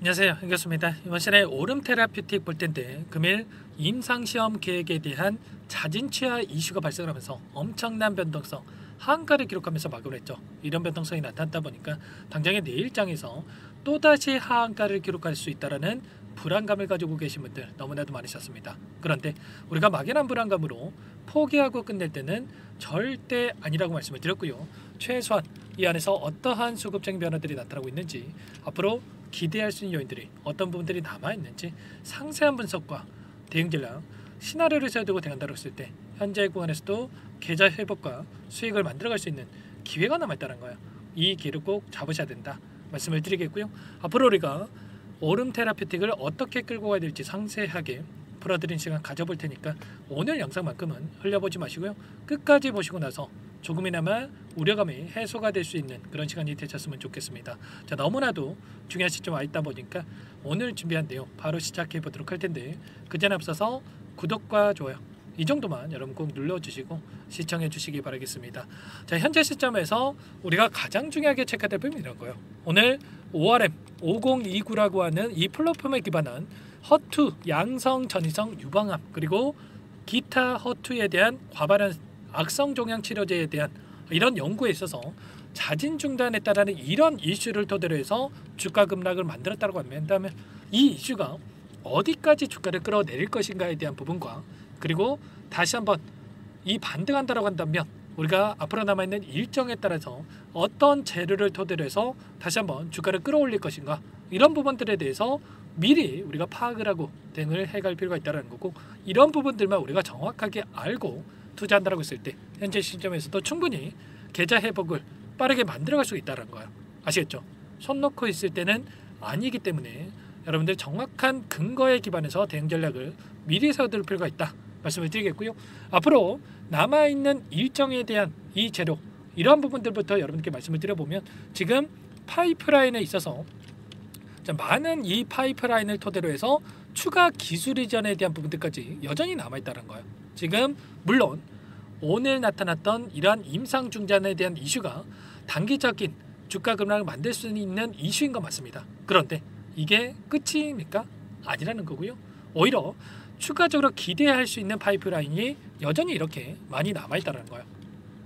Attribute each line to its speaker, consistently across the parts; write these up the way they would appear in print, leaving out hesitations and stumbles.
Speaker 1: 안녕하세요, 한교수입니다. 이번 시간에 오름 테라퓨틱 볼 텐데 금일 임상시험 계획에 대한 자진취하 이슈가 발생을 하면서 엄청난 변동성 하한가를 기록하면서 마감을 했죠. 이런 변동성이 나타났다 보니까 당장의 내일장에서 또다시 하한가를 기록할 수 있다는 불안감을 가지고 계신 분들 너무나도 많으셨습니다. 그런데 우리가 막연한 불안감으로 포기하고 끝낼 때는 절대 아니라고 말씀을 드렸고요. 최소한 이 안에서 어떠한 수급적인 변화들이 나타나고 있는지, 앞으로 기대할 수 있는 요인들이 어떤 부분들이 남아있는지 상세한 분석과 대응 전략, 시나리오를 세워두고 대응한다고 했을 때 현재 구간에서도 계좌 회복과 수익을 만들어갈 수 있는 기회가 남아있다는 거예요. 이 기회를 꼭 잡으셔야 된다 말씀을 드리겠고요. 앞으로 우리가 오름 테라퓨틱을 어떻게 끌고 가야 될지 상세하게 풀어드린 시간 가져볼 테니까 오늘 영상만큼은 흘려보지 마시고요. 끝까지 보시고 나서 조금이나마 우려감이 해소가 될 수 있는 그런 시간이 되셨으면 좋겠습니다. 자, 너무나도 중요한 시점 와 있다 보니까 오늘 준비한 내용 바로 시작해 보도록 할 텐데, 그 전에 앞서서 구독과 좋아요 이 정도만 여러분 꼭 눌러주시고 시청해 주시기 바라겠습니다. 자, 현재 시점에서 우리가 가장 중요하게 체크해야 될 부분이 이런 거예요. 오늘 ORM 5029라고 하는 이 플랫폼에 기반한 허투, 양성, 전이성, 유방암, 그리고 기타 허투에 대한 과반한 악성 종양 치료제에 대한 이런 연구에 있어서 자진 중단했다라는 이런 이슈를 토대로 해서 주가 급락을 만들었다고 한다면, 이 이슈가 어디까지 주가를 끌어내릴 것인가에 대한 부분과, 그리고 다시 한번 이 반등한다라고 한다면 우리가 앞으로 남아있는 일정에 따라서 어떤 재료를 토대로 해서 다시 한번 주가를 끌어올릴 것인가, 이런 부분들에 대해서 미리 우리가 파악을 하고 대응을 해갈 필요가 있다는 거고, 이런 부분들만 우리가 정확하게 알고 투자한다고 했을 때 현재 시점에서도 충분히 계좌 회복을 빠르게 만들어갈 수 있다는 거예요. 아시겠죠? 손 놓고 있을 때는 아니기 때문에 여러분들 정확한 근거에 기반해서 대응 전략을 미리 세워둘 필요가 있다 말씀을 드리겠고요. 앞으로 남아있는 일정에 대한 이 재료, 이러한 부분들부터 여러분께 말씀을 드려보면, 지금 파이프라인에 있어서 많은 이 파이프라인을 토대로 해서 추가 기술 이전에 대한 부분들까지 여전히 남아있다는 거예요. 지금 물론 오늘 나타났던 이러한 임상 중단에 대한 이슈가 단기적인 주가 급락을 만들 수 있는 이슈인 건 맞습니다. 그런데 이게 끝입니까? 아니라는 거고요. 오히려 추가적으로 기대할 수 있는 파이프라인이 여전히 이렇게 많이 남아있다는 거예요.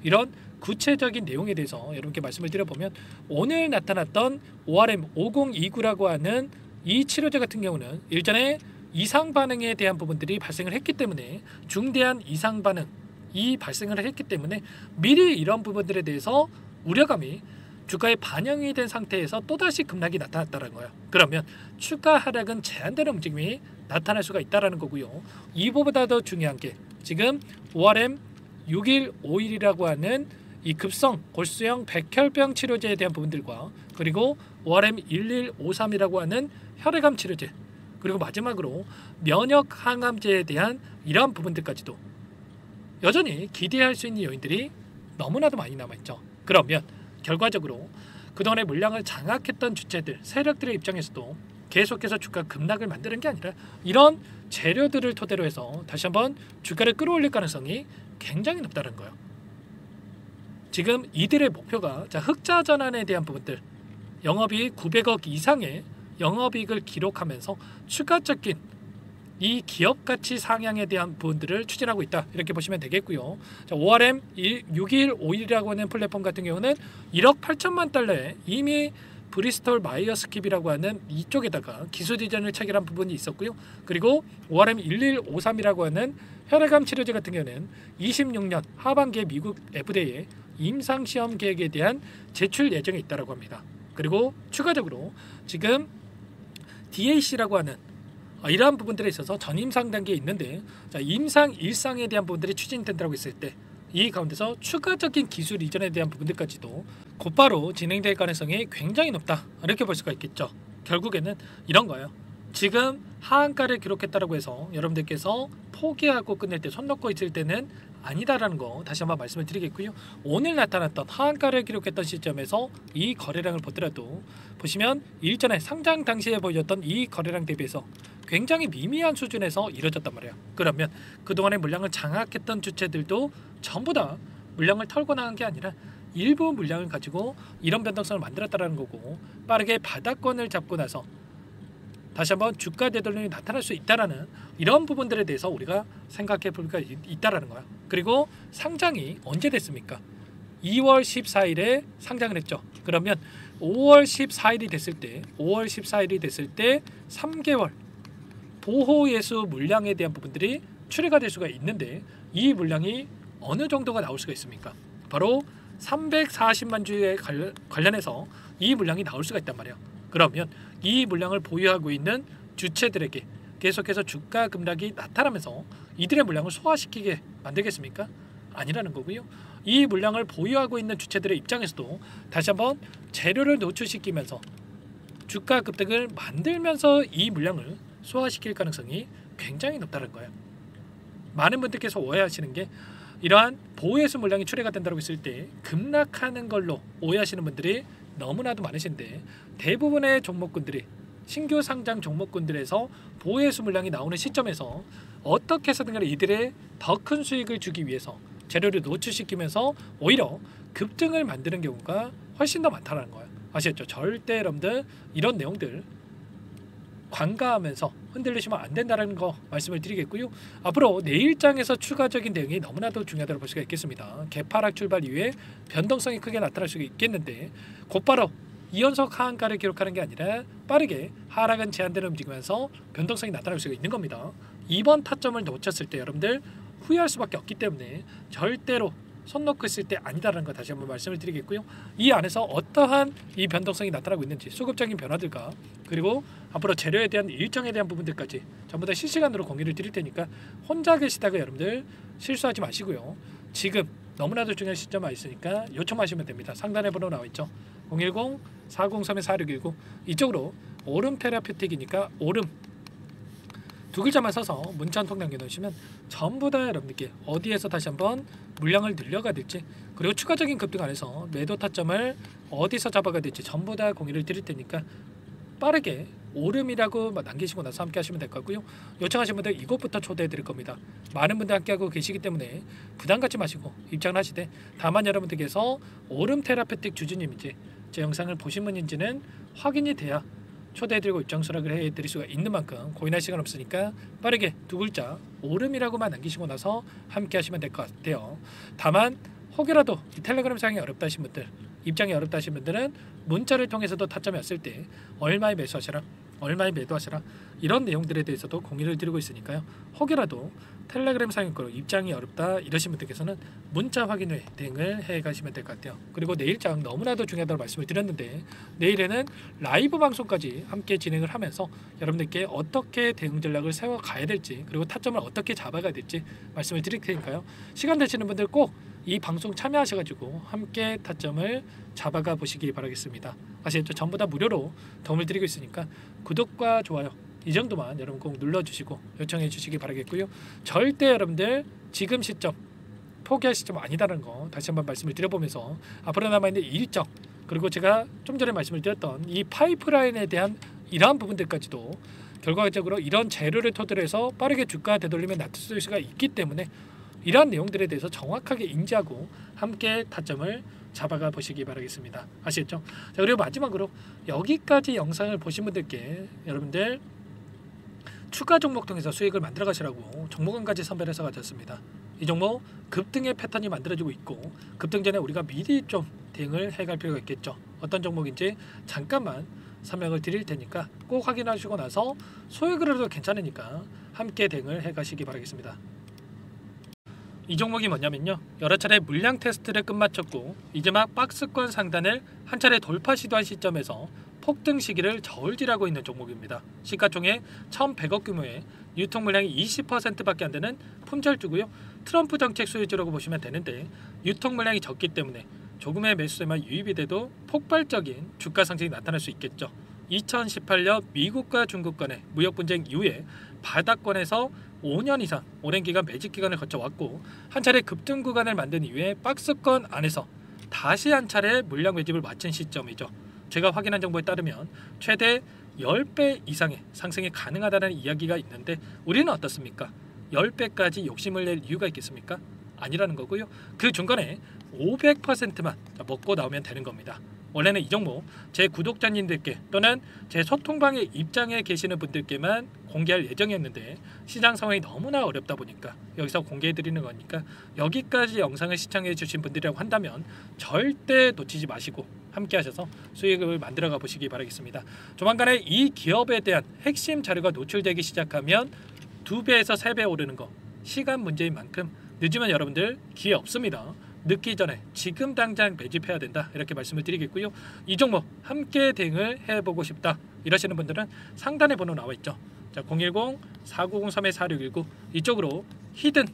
Speaker 1: 이런 구체적인 내용에 대해서 여러분께 말씀을 드려보면, 오늘 나타났던 ORM 5029라고 하는 이 치료제 같은 경우는 일전에 이상 반응에 대한 부분들이 발생을 했기 때문에, 중대한 이상 반응이 발생을 했기 때문에 미리 이런 부분들에 대해서 우려감이 주가에 반영이 된 상태에서 또다시 급락이 나타났다는 거예요. 그러면 추가 하락은 제한되는 움직임이 나타날 수가 있다는 거고요. 이보다 더 중요한 게 지금 ORM 6151이라고 하는 이 급성 골수형 백혈병 치료제에 대한 부분들과, 그리고 ORM 1153이라고 하는 혈액암 치료제, 그리고 마지막으로 면역 항암제에 대한 이러한 부분들까지도 여전히 기대할 수 있는 요인들이 너무나도 많이 남아있죠. 그러면 결과적으로 그동안의 물량을 장악했던 주체들, 세력들의 입장에서도 계속해서 주가 급락을 만드는 게 아니라 이런 재료들을 토대로 해서 다시 한번 주가를 끌어올릴 가능성이 굉장히 높다는 거예요. 지금 이들의 목표가 흑자 전환에 대한 부분들, 영업이익 900억 이상의 영업이익을 기록하면서 추가적인 이 기업 가치 상향에 대한 부분들을 추진하고 있다, 이렇게 보시면 되겠고요. 자, ORM 6151이라고 하는 플랫폼 같은 경우는 1억 8천만 달러에 이미 브리스톨 마이어스킵이라고 하는 이쪽에다가 기술 이전을 체결한 부분이 있었고요. 그리고 ORM 1153이라고 하는 혈액암 치료제 같은 경우는 26년 하반기에 미국 FDA에 임상시험 계획에 대한 제출 예정에 있다고 합니다. 그리고 추가적으로 지금 DAC라고 하는 이러한 부분들에 있어서 전임상 단계에 있는데, 임상 1상에 대한 부분들이 추진된다고 했을 때 이 가운데서 추가적인 기술 이전에 대한 부분들까지도 곧바로 진행될 가능성이 굉장히 높다, 이렇게 볼 수가 있겠죠. 결국에는 이런 거예요. 지금 하한가를 기록했다고 해서 여러분들께서 포기하고 끝낼 때, 손 놓고 있을 때는 아니다라는 거 다시 한번 말씀을 드리겠고요. 오늘 나타났던 하한가를 기록했던 시점에서 이 거래량을 보더라도 보시면 일전에 상장 당시에 보여줬던 이 거래량 대비해서 굉장히 미미한 수준에서 이루어졌단 말이에요. 그러면 그동안의 물량을 장악했던 주체들도 전부 다 물량을 털고 나간 게 아니라 일부 물량을 가지고 이런 변동성을 만들었다는 거고, 빠르게 바닥권을 잡고 나서 다시 한번 주가 되돌림이 나타날 수 있다라는 이런 부분들에 대해서 우리가 생각해 볼 필요가 있다라는 거야. 그리고 상장이 언제 됐습니까? 2월 14일에 상장을 했죠. 그러면 5월 14일이 됐을 때 3개월 보호예수 물량에 대한 부분들이 추리가 될 수가 있는데 이 물량이 어느 정도가 나올 수가 있습니까? 바로 340만 주에 관련해서 이 물량이 나올 수가 있단 말이야. 그러면 이 물량을 보유하고 있는 주체들에게 계속해서 주가 급락이 나타나면서 이들의 물량을 소화시키게 만들겠습니까? 아니라는 거고요. 이 물량을 보유하고 있는 주체들의 입장에서도 다시 한번 재료를 노출시키면서 주가 급등을 만들면서 이 물량을 소화시킬 가능성이 굉장히 높다는 거예요. 많은 분들께서 오해하시는 게 이러한 보호예수 물량이 출회가 된다고 했을 때 급락하는 걸로 오해하시는 분들이 너무나도 많으신데 대부분의 종목군들이 신규 상장 종목군들에서 보호예수 물량이 나오는 시점에서 어떻게 해서든 간에 이들의 더 큰 수익을 주기 위해서 재료를 노출시키면서 오히려 급등을 만드는 경우가 훨씬 더 많다는 거예요. 아시겠죠? 절대 여러분들 이런 내용들 관가하면서 흔들리시면 안 된다는 거 말씀을 드리겠고요. 앞으로 내일장에서 추가적인 대응이 너무나도 중요하다고 볼 수가 있겠습니다. 개파락 출발 이후에 변동성이 크게 나타날 수가 있겠는데 곧바로 2연속 하한가를 기록하는 게 아니라 빠르게 하락은 제한되는 움직이면서 변동성이 나타날 수가 있는 겁니다. 이번 타점을 놓쳤을 때 여러분들 후회할 수밖에 없기 때문에 절대로 손 놓고 있을 때 아니다라는 거 다시 한번 말씀을 드리겠고요. 이 안에서 어떠한 이 변동성이 나타나고 있는지 수급적인 변화들과 그리고 앞으로 재료에 대한 일정에 대한 부분들까지 전부 다 실시간으로 공유를 드릴 테니까 혼자 계시다가 여러분들 실수하지 마시고요. 지금 너무나도 중요한 시점 와 있으니까 요청하시면 됩니다. 상단에 번호 나와 있죠. 010-403-4619 이쪽으로 오름 테라퓨틱이니까 오름 두 글자만 써서 문자 한 통 남겨놓으시면 전부 다 여러분들께 어디에서 다시 한번 물량을 늘려가 될지 그리고 추가적인 급등 안에서 매도 타점을 어디서 잡아가 될지 전부 다 공유를 드릴 테니까 빠르게 오름이라고 남기시고 나서 함께 하시면 될 것 같고요. 요청하신 분들 이곳부터 초대해 드릴 겁니다. 많은 분들 함께하고 계시기 때문에 부담 갖지 마시고 입장을 하시되 다만 여러분들께서 오름 테라페틱 주주님인지 제 영상을 보신 분인지는 확인이 돼야 초대해드리고 입장 수락을 해드릴 수가 있는 만큼 고민할 시간 없으니까 빠르게 두 글자 오름이라고만 남기시고 나서 함께 하시면 될 것 같아요. 다만 혹여라도 이 텔레그램 사용이 어렵다 하신 분들 입장이 어렵다 하신 분들은 문자를 통해서도 타점이 왔을 때 얼마에 매수하시라 얼마에 매도하시라 이런 내용들에 대해서도 공유를 드리고 있으니까요. 혹여라도 텔레그램 사용으로 입장이 어렵다 이러신 분들께서는 문자 확인 후에 대응을 해 가시면 될 것 같아요. 그리고 내일장 너무나도 중요하다고 말씀을 드렸는데 내일에는 라이브 방송까지 함께 진행을 하면서 여러분들께 어떻게 대응 전략을 세워 가야 될지 그리고 타점을 어떻게 잡아가야 될지 말씀을 드릴 테니까요. 시간 되시는 분들 꼭 이 방송 참여하셔가지고 함께 타점을 잡아가 보시기 바라겠습니다. 아시겠죠? 전부 다 무료로 도움을 드리고 있으니까 구독과 좋아요 이 정도만 여러분 꼭 눌러주시고 요청해 주시기 바라겠고요. 절대 여러분들 지금 시점 포기할 시점 아니다라는 거 다시 한번 말씀을 드려보면서 앞으로 남아있는 일정 그리고 제가 좀 전에 말씀을 드렸던 이 파이프라인에 대한 이러한 부분들까지도 결과적으로 이런 재료를 토대로 해서 빠르게 주가 되돌리면 나타날 수가 있기 때문에 이러한 내용들에 대해서 정확하게 인지하고 함께 타점을 잡아가 보시기 바라겠습니다. 아시겠죠? 자, 그리고 마지막으로 여기까지 영상을 보신 분들께 여러분들 추가 종목 통해서 수익을 만들어 가시라고 종목원까지 선별해서 가졌습니다. 이 종목 급등의 패턴이 만들어지고 있고 급등 전에 우리가 미리 좀 대응을 해갈 필요가 있겠죠. 어떤 종목인지 잠깐만 설명을 드릴 테니까 꼭 확인하시고 나서 소액을 해도 괜찮으니까 함께 대응을 해 가시기 바라겠습니다. 이 종목이 뭐냐면요. 여러 차례 물량 테스트를 끝마쳤고 이제 막 박스권 상단을 한 차례 돌파 시도한 시점에서 폭등 시기를 저울질하고 있는 종목입니다. 시가총액 1,100억 규모의 유통 물량이 20%밖에 안 되는 품절주고요. 트럼프 정책 수혜주라고 보시면 되는데 유통 물량이 적기 때문에 조금의 매수세만 유입이 돼도 폭발적인 주가 상승이 나타날 수 있겠죠. 2018년 미국과 중국 간의 무역 분쟁 이후에 바닥권에서 5년 이상 오랜 기간 매집 기간을 거쳐왔고 한 차례 급등 구간을 만든 이후에 박스권 안에서 다시 한 차례 물량 매집을 마친 시점이죠. 제가 확인한 정보에 따르면 최대 10배 이상의 상승이 가능하다는 이야기가 있는데 우리는 어떻습니까? 10배까지 욕심을 낼 이유가 있겠습니까? 아니라는 거고요. 그 중간에 500%만 먹고 나오면 되는 겁니다. 원래는 이 종목 제 구독자님들께 또는 제 소통방에 입장에 계시는 분들께만 공개할 예정이었는데 시장 상황이 너무나 어렵다 보니까 여기서 공개해 드리는 거니까 여기까지 영상을 시청해 주신 분들이라고 한다면 절대 놓치지 마시고 함께 하셔서 수익을 만들어 가 보시기 바라겠습니다. 조만간에 이 기업에 대한 핵심 자료가 노출되기 시작하면 2배에서 3배 오르는 거 시간 문제인 만큼 늦으면 여러분들 기회 없습니다. 늦기 전에 지금 당장 매집해야 된다 이렇게 말씀을 드리겠고요. 이 종목 함께 대응을 해보고 싶다 이러시는 분들은 상단에 번호 나와 있죠. 자, 010-4903-4619 이쪽으로 히든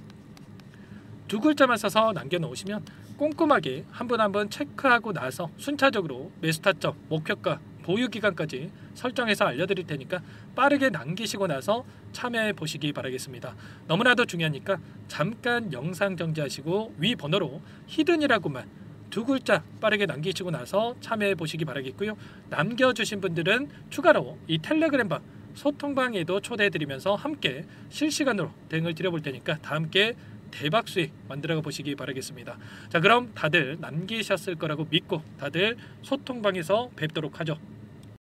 Speaker 1: 두 글자만 써서 남겨놓으시면 꼼꼼하게 한 분 한 분 체크하고 나서 순차적으로 매수 타점, 목표가, 보유기간까지 설정해서 알려드릴 테니까 빠르게 남기시고 나서 참여해 보시기 바라겠습니다. 너무나도 중요하니까 잠깐 영상 정지하시고 위 번호로 히든이라고만 두 글자 빠르게 남기시고 나서 참여해 보시기 바라겠고요. 남겨주신 분들은 추가로 이 텔레그램방 소통방에도 초대해드리면서 함께 실시간으로 대응을 드려볼 테니까 다 함께 대박 수익 만들어 보시기 바라겠습니다. 자, 그럼 다들 남기셨을 거라고 믿고 다들 소통방에서 뵙도록 하죠.